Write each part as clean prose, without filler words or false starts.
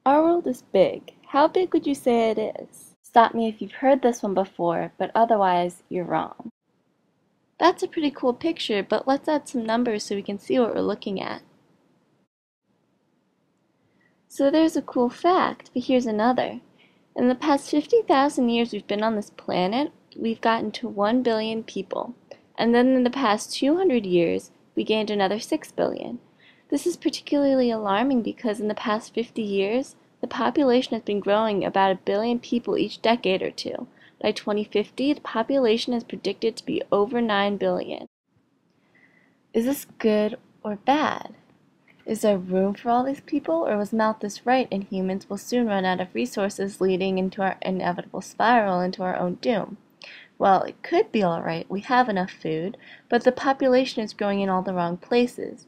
Our world is big. How big would you say it is? Stop me if you've heard this one before, but otherwise, you're wrong. That's a pretty cool picture, but let's add some numbers so we can see what we're looking at. So there's a cool fact, but here's another. In the past 50,000 years we've been on this planet, we've gotten to 1 billion people. And then in the past 200 years, we gained another 6 billion. This is particularly alarming because in the past 50 years, the population has been growing about 1 billion people each decade or two. By 2050, the population is predicted to be over 9 billion. Is this good or bad? Is there room for all these people, or was Malthus right and humans will soon run out of resources, leading into our inevitable spiral into our own doom? Well, it could be alright, we have enough food, but the population is growing in all the wrong places,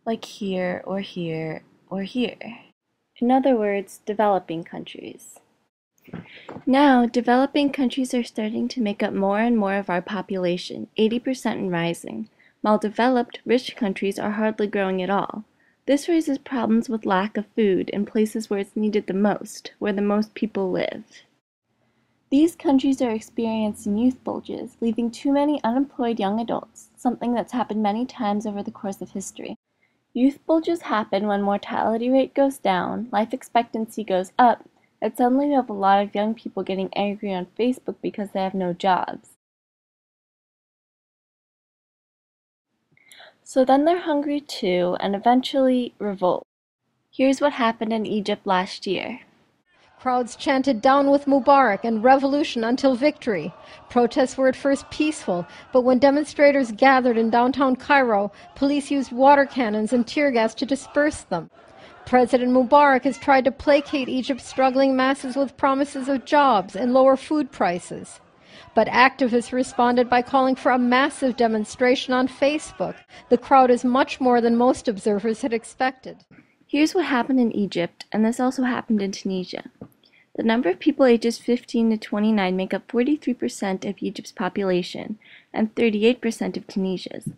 like here, or here, or here. In other words, developing countries. Now, developing countries are starting to make up more and more of our population, 80% and rising, while developed, rich countries are hardly growing at all. This raises problems with lack of food in places where it's needed the most, where the most people live. These countries are experiencing youth bulges, leaving too many unemployed young adults, something that's happened many times over the course of history. Youth bulges happen when mortality rate goes down, life expectancy goes up, and suddenly you have a lot of young people getting angry on Facebook because they have no jobs. So then they're hungry too, and eventually revolt. Here's what happened in Egypt last year. Crowds chanted "Down with Mubarak" and "Revolution until victory." Protests were at first peaceful, but when demonstrators gathered in downtown Cairo, police used water cannons and tear gas to disperse them. President Mubarak has tried to placate Egypt's struggling masses with promises of jobs and lower food prices. But activists responded by calling for a massive demonstration on Facebook. The crowd is much more than most observers had expected. Here's what happened in Egypt, and this also happened in Tunisia. The number of people ages 15 to 29 make up 43% of Egypt's population and 38% of Tunisia's.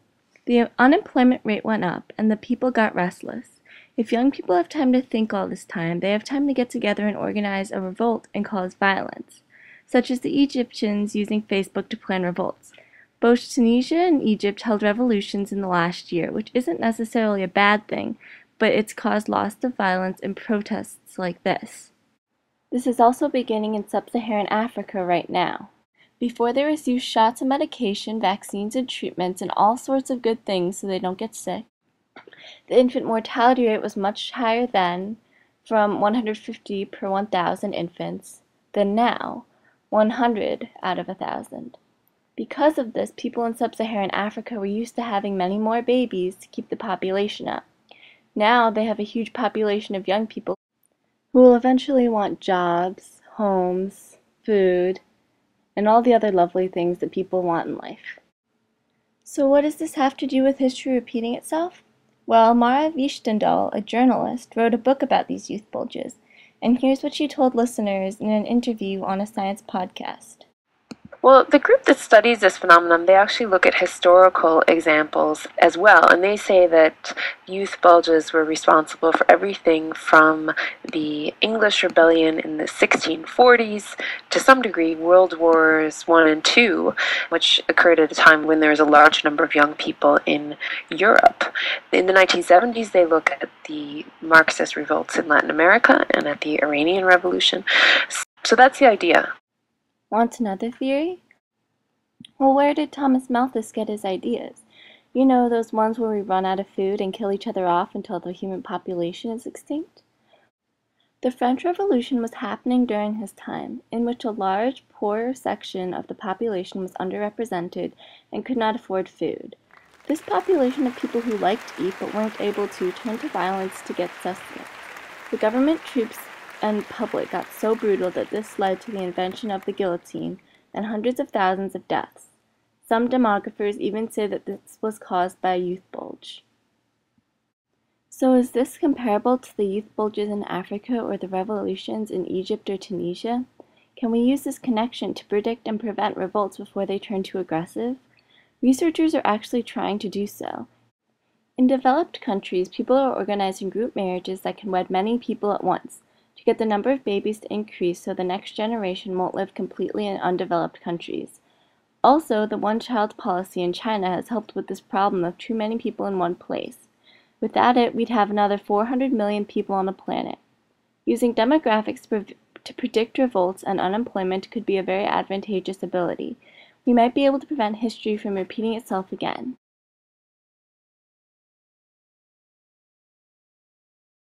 The unemployment rate went up, and the people got restless. If young people have time to think all this time, they have time to get together and organize a revolt and cause violence, such as the Egyptians using Facebook to plan revolts. Both Tunisia and Egypt held revolutions in the last year, which isn't necessarily a bad thing, but it's caused lots of violence and protests like this. This is also beginning in sub-Saharan Africa right now. Before there was used shots of medication, vaccines, and treatments, and all sorts of good things so they don't get sick. The infant mortality rate was much higher then, from 150 per 1,000 infants, than now, 100 out of 1,000. Because of this, people in sub-Saharan Africa were used to having many more babies to keep the population up. Now they have a huge population of young people who will eventually want jobs, homes, food, and all the other lovely things that people want in life. So what does this have to do with history repeating itself? Well, Mara Vieshtendahl, a journalist, wrote a book about these youth bulges, and here's what she told listeners in an interview on a science podcast. Well, the group that studies this phenomenon, they actually look at historical examples as well, and they say that youth bulges were responsible for everything from the English Rebellion in the 1640s to some degree World Wars I and II, which occurred at a time when there was a large number of young people in Europe. In the 1970s, they look at the Marxist revolts in Latin America and at the Iranian Revolution. So that's the idea. Want another theory? Well, where did Thomas Malthus get his ideas? You know, those ones where we run out of food and kill each other off until the human population is extinct? The French Revolution was happening during his time, in which a large, poorer section of the population was underrepresented and could not afford food. This population of people who liked to eat but weren't able to turned to violence to get sustenance. The government troops and public got so brutal that this led to the invention of the guillotine and hundreds of thousands of deaths. Some demographers even say that this was caused by a youth bulge. So is this comparable to the youth bulges in Africa or the revolutions in Egypt or Tunisia? Can we use this connection to predict and prevent revolts before they turn too aggressive? Researchers are actually trying to do so. In developed countries, people are organizing group marriages that can wed many people at once. to get the number of babies to increase so the next generation won't live completely in undeveloped countries. Also, the one-child policy in China has helped with this problem of too many people in one place. Without it, we'd have another 400 million people on the planet. Using demographics to predict revolts and unemployment could be a very advantageous ability. We might be able to prevent history from repeating itself again.